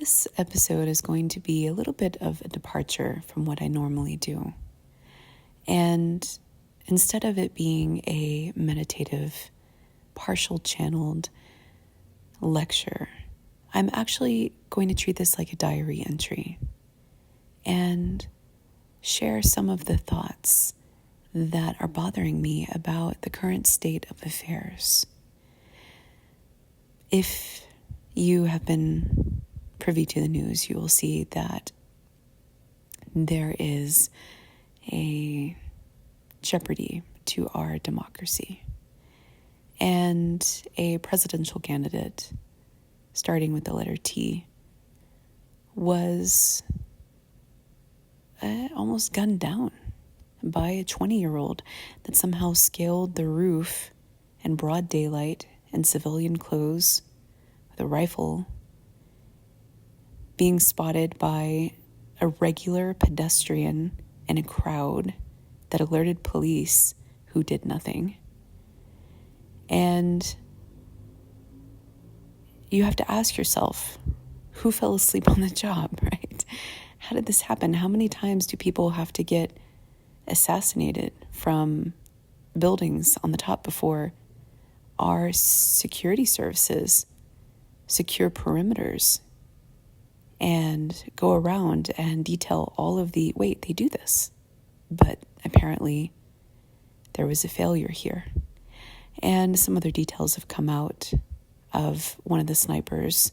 This episode is going to be a little bit of a departure from what I normally do. And instead of it being a meditative, partial channeled lecture, I'm actually going to treat this like a diary entry and share some of the thoughts that are bothering me about the current state of affairs. If you have been privy to the news, you will see that there is a jeopardy to our democracy. And a presidential candidate, starting with the letter T, was almost gunned down by a 20-year-old that somehow scaled the roof in broad daylight in civilian clothes with a rifle, being spotted by a regular pedestrian in a crowd that alerted police who did nothing. And you have to ask yourself, who fell asleep on the job, right? How did this happen? How many times do people have to get assassinated from buildings on the top before our security services secure perimeters and go around and detail all of the, wait, they do this. But apparently there was a failure here. And some other details have come out of one of the snipers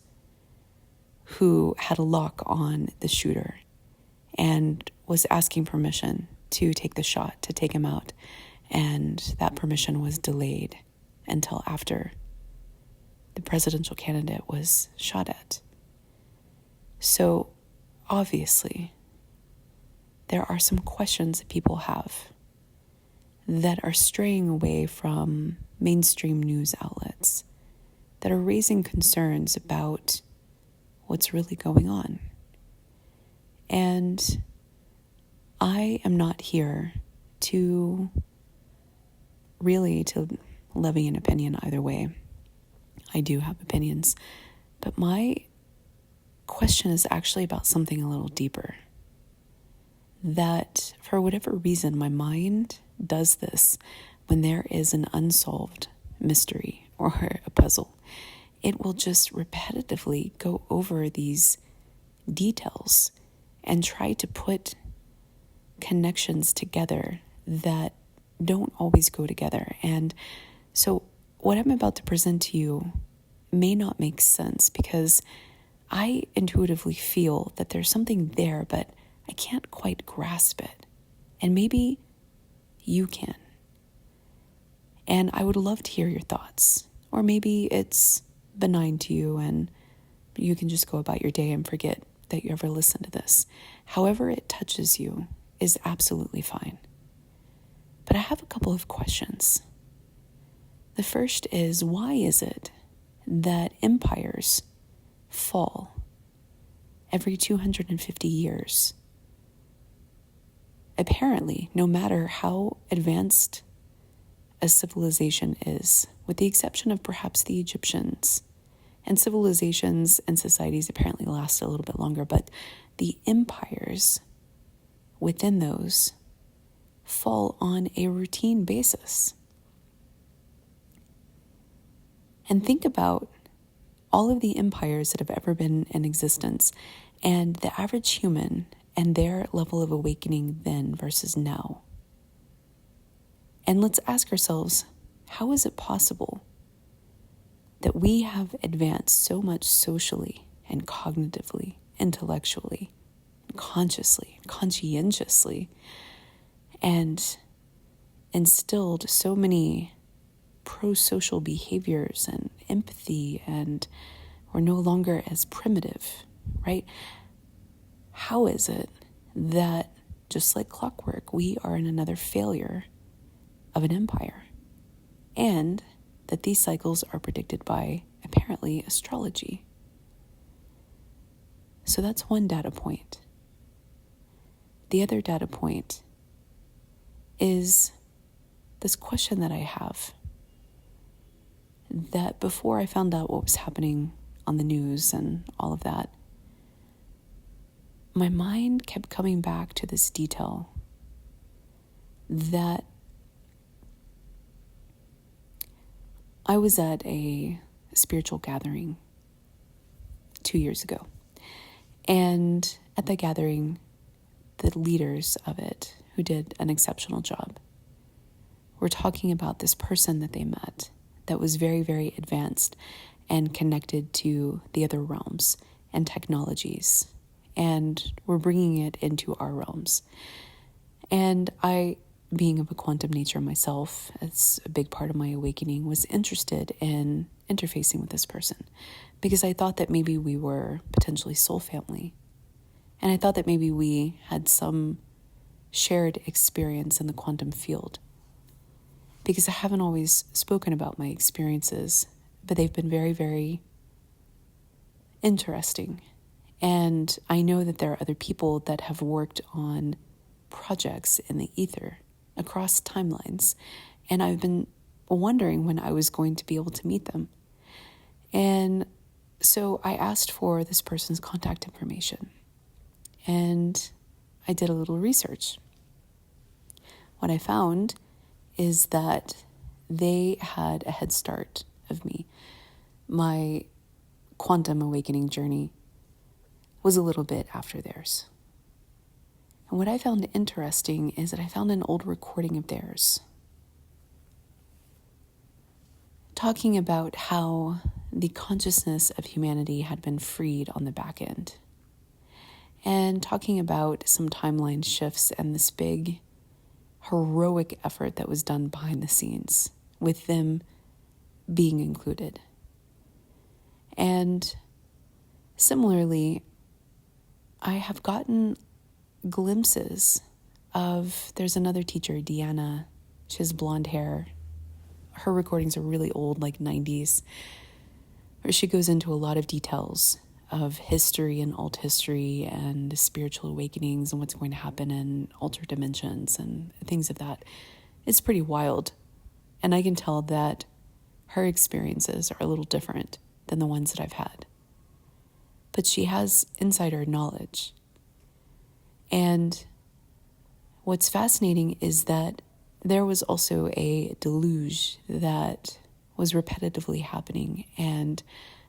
who had a lock on the shooter and was asking permission to take the shot, to take him out. And that permission was delayed until after the presidential candidate was shot at. So obviously, there are some questions that people have that are straying away from mainstream news outlets, that are raising concerns about what's really going on. And I am not here to levy an opinion either way. I do have opinions, but my question is actually about something a little deeper. That for whatever reason, my mind does this when there is an unsolved mystery or a puzzle. It will just repetitively go over these details and try to put connections together that don't always go together. And so what I'm about to present to you may not make sense because I intuitively feel that there's something there, but I can't quite grasp it. And maybe you can. And I would love to hear your thoughts. Or maybe it's benign to you and you can just go about your day and forget that you ever listened to this. However it touches you is absolutely fine. But I have a couple of questions. The first is, why is it that empires fall every 250 years? Apparently, no matter how advanced a civilization is, with the exception of perhaps the Egyptians, and civilizations and societies apparently last a little bit longer, but the empires within those fall on a routine basis. And think about all of the empires that have ever been in existence and the average human and their level of awakening then versus now. And let's ask ourselves, how is it possible that we have advanced so much socially and cognitively, intellectually, consciously, conscientiously, and instilled so many pro-social behaviors and empathy, and we're no longer as primitive, right? How is it that, just like clockwork, we are in another failure of an empire? And that these cycles are predicted by, apparently, astrology. So that's one data point. The other data point is this question that I have, that before I found out what was happening on the news and all of that, my mind kept coming back to this detail that I was at a spiritual gathering 2 years ago. And at the gathering, the leaders of it, who did an exceptional job, were talking about this person that they met that was very, very advanced and connected to the other realms and technologies. And we're bringing it into our realms. And I, being of a quantum nature myself, it's a big part of my awakening, was interested in interfacing with this person because I thought that maybe we were potentially soul family. And I thought that maybe we had some shared experience in the quantum field, because I haven't always spoken about my experiences, but they've been very, very interesting. And I know that there are other people that have worked on projects in the ether across timelines, and I've been wondering when I was going to be able to meet them. And so I asked for this person's contact information, and I did a little research. What I found is that they had a head start of me. My quantum awakening journey was a little bit after theirs. And what I found interesting is that I found an old recording of theirs talking about how the consciousness of humanity had been freed on the back end, and talking about some timeline shifts and this big heroic effort that was done behind the scenes, with them being included. And similarly, I have gotten glimpses of, there's another teacher, Deanna, she has blonde hair. Her recordings are really old, like 90s, where she goes into a lot of details of history and alt history and spiritual awakenings and what's going to happen in altered dimensions and things of that. It's pretty wild. And I can tell that her experiences are a little different than the ones that I've had. But she has insider knowledge. And what's fascinating is that there was also a deluge that was repetitively happening, and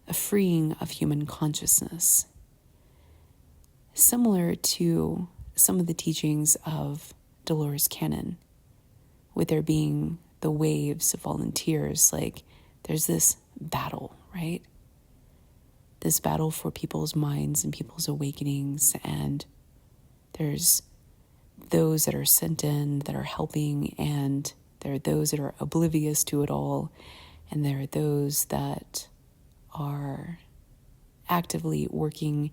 a freeing of human consciousness, similar to some of the teachings of Dolores Cannon, with there being the waves of volunteers. Like, there's this battle, right? This battle for people's minds and people's awakenings, and there's those that are sent in that are helping, and there are those that are oblivious to it all, and there are those that are actively working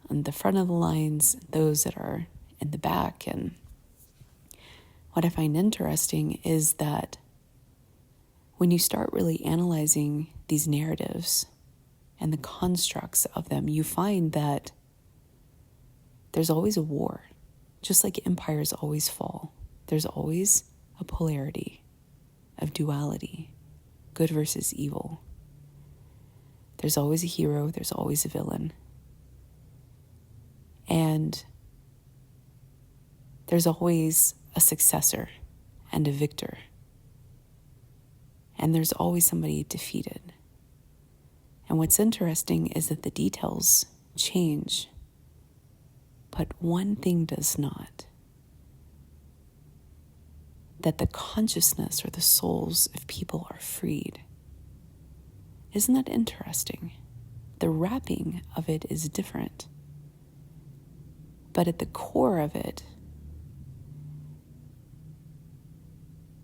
on the front of the lines, those that are in the back. And what I find interesting is that when you start really analyzing these narratives and the constructs of them, you find that there's always a war. Just like empires always fall, there's always a polarity of duality, good versus evil. There's always a hero, there's always a villain. And there's always a successor and a victor. And there's always somebody defeated. And what's interesting is that the details change, but one thing does not. That the consciousness or the souls of people are freed. Isn't that interesting? The wrapping of it is different. But at the core of it,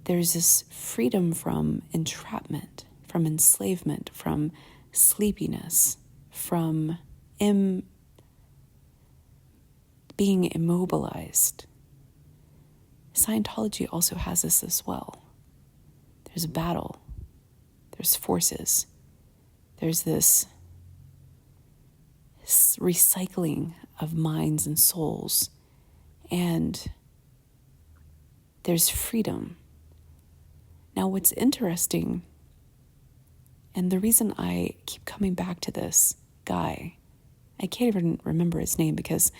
there's this freedom from entrapment, from enslavement, from sleepiness, from being immobilized. Scientology also has this as well. There's a battle. There's forces. There's this recycling of minds and souls. And there's freedom. Now, what's interesting, and the reason I keep coming back to this guy, I can't even remember his name because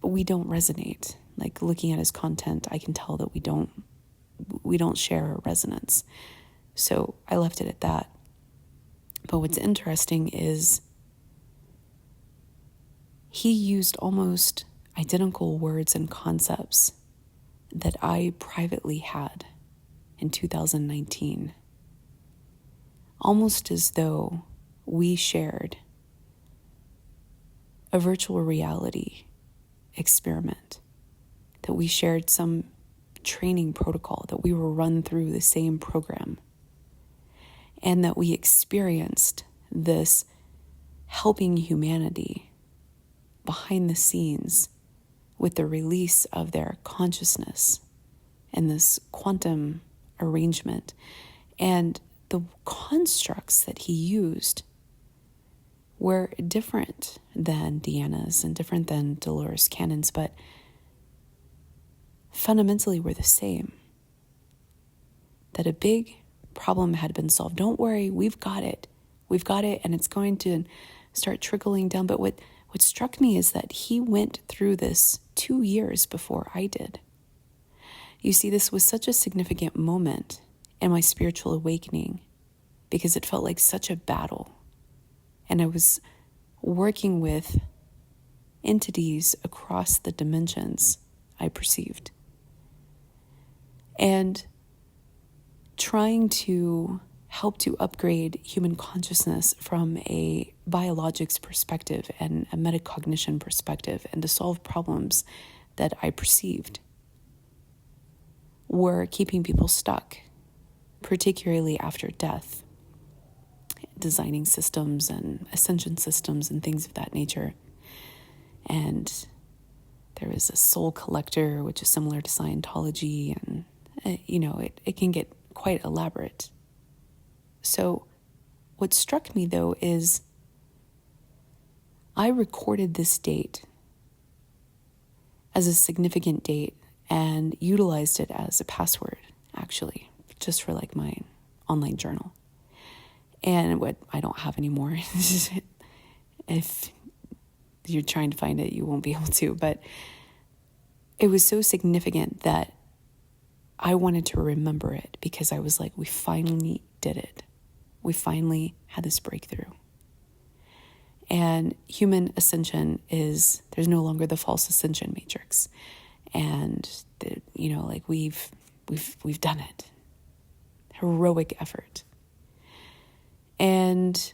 we don't resonate. Like, looking at his content, I can tell that we don't share a resonance. So I left it at that. But what's interesting is he used almost identical words and concepts that I privately had in 2019. Almost as though we shared a virtual reality experiment, that we shared some training protocol, that we were run through the same program, and that we experienced this helping humanity behind the scenes with the release of their consciousness and this quantum arrangement. And the constructs that he used were different than Deanna's and different than Dolores Cannon's, but fundamentally were the same. That a big problem had been solved. Don't worry, we've got it. We've got it, and it's going to start trickling down. But what struck me is that he went through this 2 years before I did. You see, this was such a significant moment in my spiritual awakening because it felt like such a battle. And I was working with entities across the dimensions I perceived. And trying to help to upgrade human consciousness from a biologics perspective and a metacognition perspective, and to solve problems that I perceived were keeping people stuck, particularly after death. Designing systems and Ascension systems and things of that nature. And there is a soul collector, which is similar to Scientology, and it can get quite elaborate. So what struck me, though, is I recorded this date as a significant date and utilized it as a password, actually, just for like my online journal. And what I don't have anymore. If you're trying to find it, you won't be able to. But it was so significant that I wanted to remember it, because I was like, we finally did it. We finally had this breakthrough. And human ascension is, there's no longer the false ascension matrix. And, we've done it. Heroic effort. And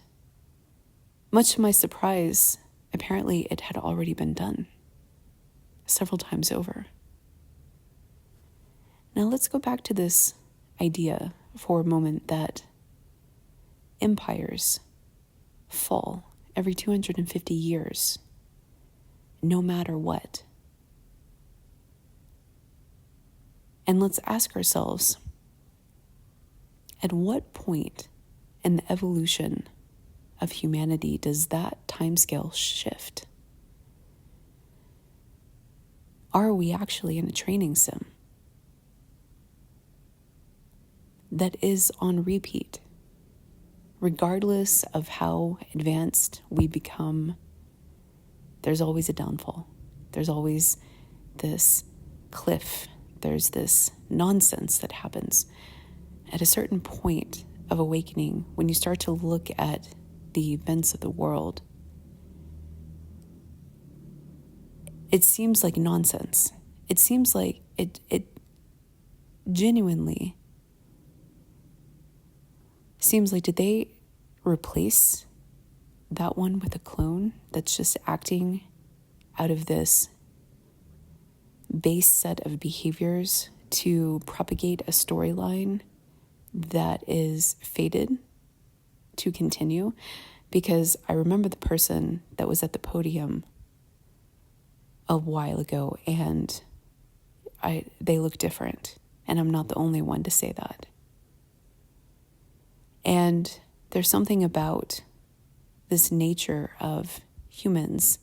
much to my surprise, apparently it had already been done several times over. Now let's go back to this idea for a moment that empires fall every 250 years, no matter what. And let's ask ourselves, at what point in the evolution of humanity does that timescale shift? Are we actually in a training sim that is on repeat, regardless of how advanced we become? There's always a downfall. There's always this cliff. There's this nonsense that happens. At a certain point of awakening, when you start to look at the events of the world, it seems like nonsense. It seems like it genuinely seems like, did they replace that one with a clone that's just acting out of this base set of behaviors to propagate a storyline that is fated to continue? Because I remember the person that was at the podium a while ago, and they look different, and I'm not the only one to say that. And there's something about this nature of humans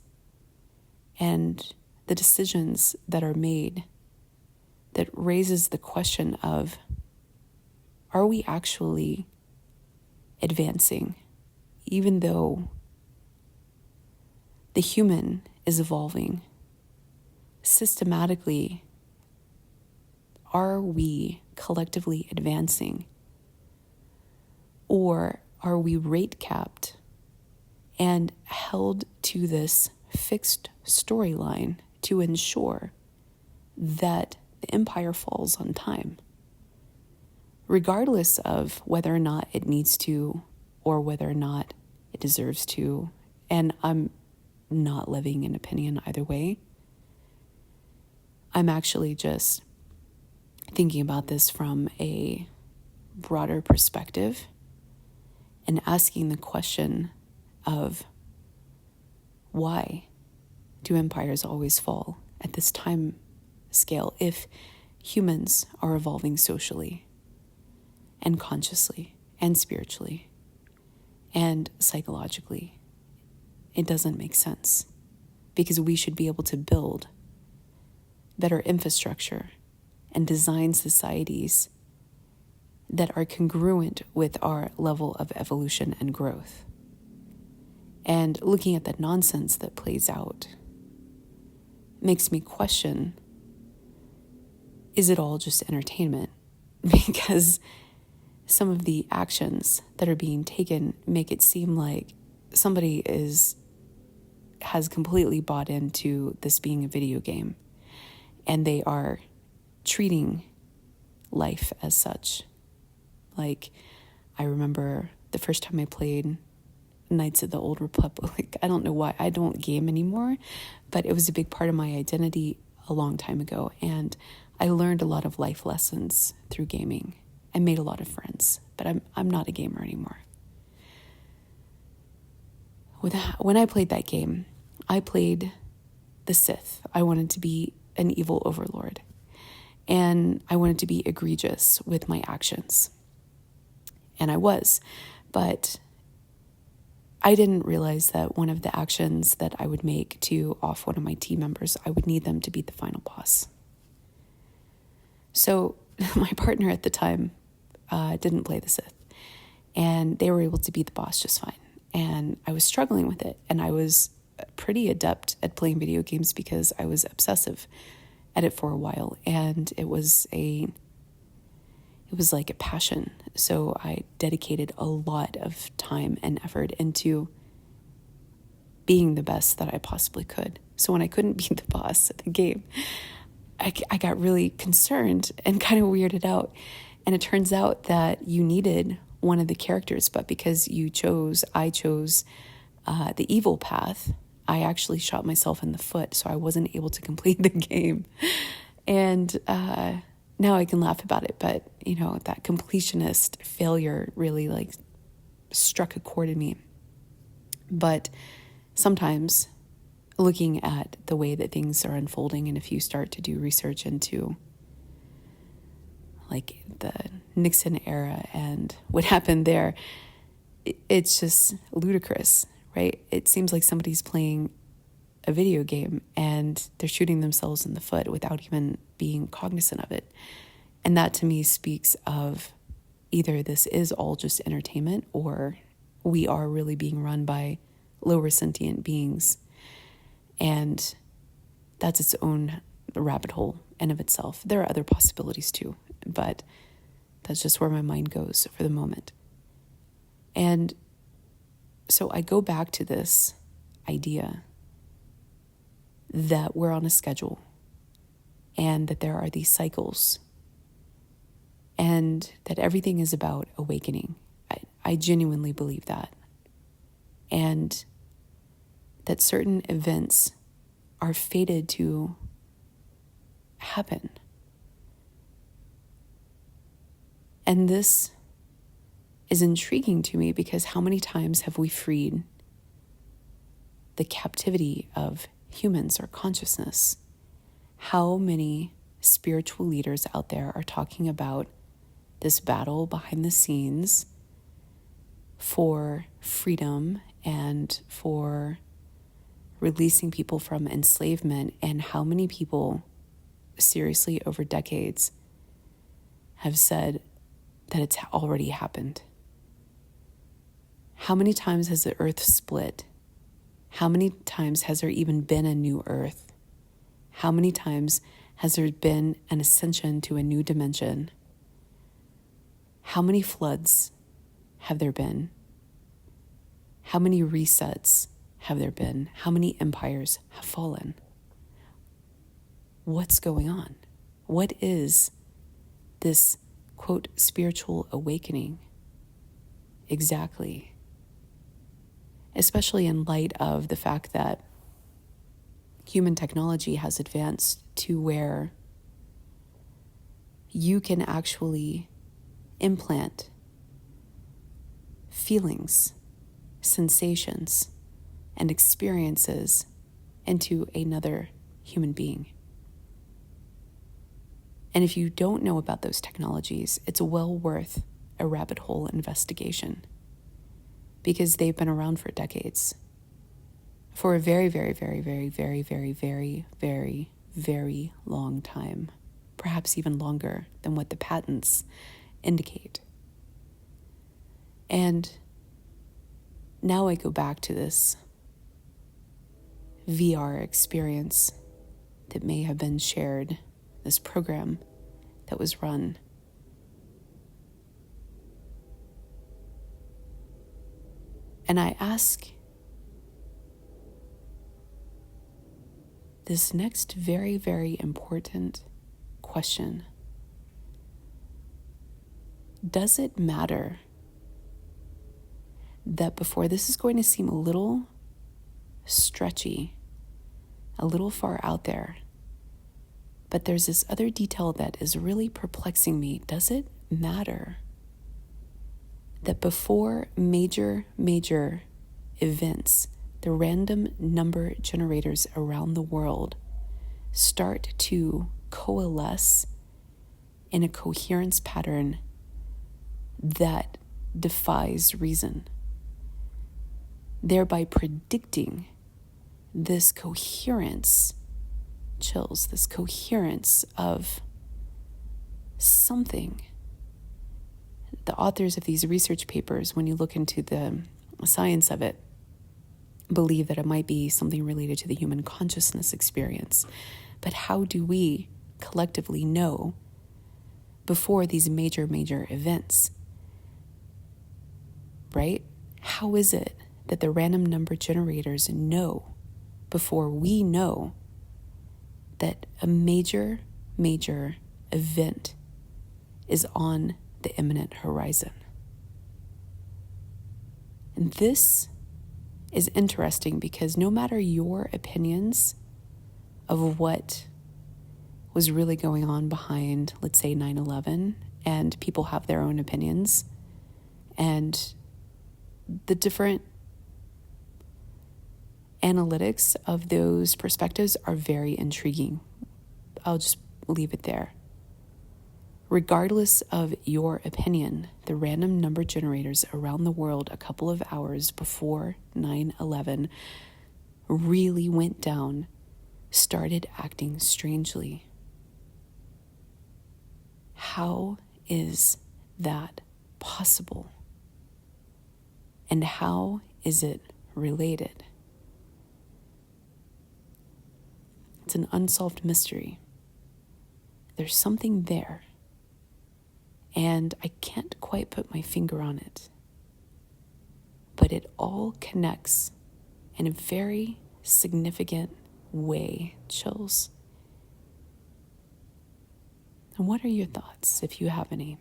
and the decisions that are made that raises the question of, are we actually advancing, even though the human is evolving? systematically, are we collectively advancing? Or are we rate capped and held to this fixed storyline to ensure that the empire falls on time, regardless of whether or not it needs to or whether or not it deserves to? And I'm not levying an opinion either way. I'm actually just thinking about this from a broader perspective and asking the question of, why do empires always fall at this time scale if humans are evolving socially and consciously and spiritually and psychologically? It doesn't make sense, because we should be able to build better infrastructure and design societies that are congruent with our level of evolution and growth. And looking at the nonsense that plays out makes me question, is it all just entertainment? Because some of the actions that are being taken make it seem like somebody has completely bought into this being a video game, and they are treating life as such. Like, I remember the first time I played Knights of the Old Republic. I don't know why. I don't game anymore, but it was a big part of my identity a long time ago, and I learned a lot of life lessons through gaming. I made a lot of friends, but I'm not a gamer anymore. When I played that game, I played the Sith. I wanted to be an evil overlord, and I wanted to be egregious with my actions. And I was, but I didn't realize that one of the actions that I would make to off one of my team members, I would need them to beat the final boss. So my partner at the time didn't play the Sith, and they were able to beat the boss just fine. And I was struggling with it, and I was pretty adept at playing video games because I was obsessive at it for a while, and it was like a passion. So I dedicated a lot of time and effort into being the best that I possibly could. So when I couldn't beat the boss at the game, I got really concerned and kind of weirded out. And it turns out that you needed one of the characters, but because I chose the evil path, I actually shot myself in the foot, so I wasn't able to complete the game. And now I can laugh about it, but that completionist failure really struck a chord in me. But sometimes looking at the way that things are unfolding, and if you start to do research into the Nixon era and what happened there, it's just ludicrous, right? It seems like somebody's playing a video game and they're shooting themselves in the foot without even being cognizant of it. And that to me speaks of either this is all just entertainment, or we are really being run by lower sentient beings. And that's its own rabbit hole in of itself. There are other possibilities too, but that's just where my mind goes for the moment. And so I go back to this idea that we're on a schedule and that there are these cycles and that everything is about awakening. I genuinely believe that. And that certain events are fated to happen. And this is intriguing to me because how many times have we freed the captivity of humans or consciousness? How many spiritual leaders out there are talking about this battle behind the scenes for freedom and for releasing people from enslavement, and how many people seriously over decades have said that it's already happened? How many times has the earth split? How many times has there even been a new earth? How many times has there been an ascension to a new dimension? How many floods have there been? How many resets have there been? How many empires have fallen? What's going on? What is this, quote, spiritual awakening exactly? Especially in light of the fact that human technology has advanced to where you can actually implant feelings, sensations, and experiences into another human being. And if you don't know about those technologies, it's well worth a rabbit hole investigation, because they've been around for decades. For a very, very, very, very, very, very, very, very, very long time. Perhaps even longer than what the patents indicate. And now I go back to this VR experience that may have been shared, this program that was run. And I ask this next very, very important question. Does it matter that before, this is going to seem a little stretchy, a little far out there, but there's this other detail that is really perplexing me. Does it matter that before major events, the random number generators around the world start to coalesce in a coherence pattern that defies reason, thereby predicting this coherence, chills, this coherence of something? The authors of these research papers, when you look into the science of it, believe that it might be something related to the human consciousness experience. But how do we collectively know before these major events? Right? How is it that the random number generators know before we know that a major event is on the imminent horizon? And this is interesting because no matter your opinions of what was really going on behind, let's say, 9/11, and people have their own opinions, and the different analytics of those perspectives are very intriguing. I'll just leave it there. Regardless of your opinion, the random number generators around the world a couple of hours before 9/11 really went down, started acting strangely. How is that possible? And how is it related? It's an unsolved mystery. There's something there, and I can't quite put my finger on it. But it all connects in a very significant way, chills. And what are your thoughts, if you have any?